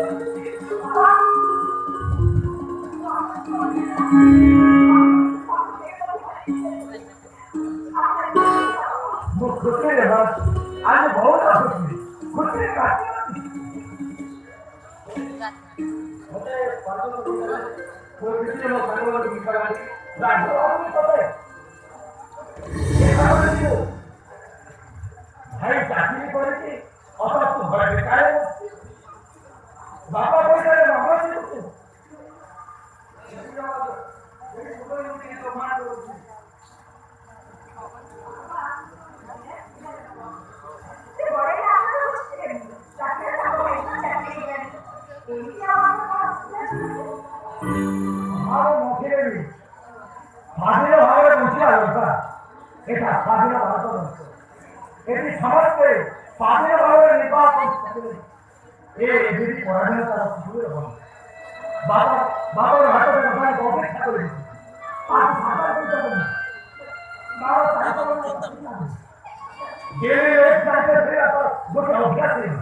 आज बहुत खुशी खुशी का कोई किसी लोग भगवान की कराई राजू आपको पता है भाई चाकरी करेगी और तो बड़े काय बाबा कोई करे बाबा से तो हमारे मुखिया भी फादिल भावे मुखिया होता এটা ফাদিল ভাবে এটি সমাজে ফাদিল ভাবে নির্বাচন এটি পড়াশোনা তারা শুরু হবে বাবা বাবার হাতে ওখানে অপেক্ষা করে আর সাদা করতে হবে বাবা সাদা করতে হবে গেলে এক সাথে ফিরে তো দুটো অভ্যাস নেই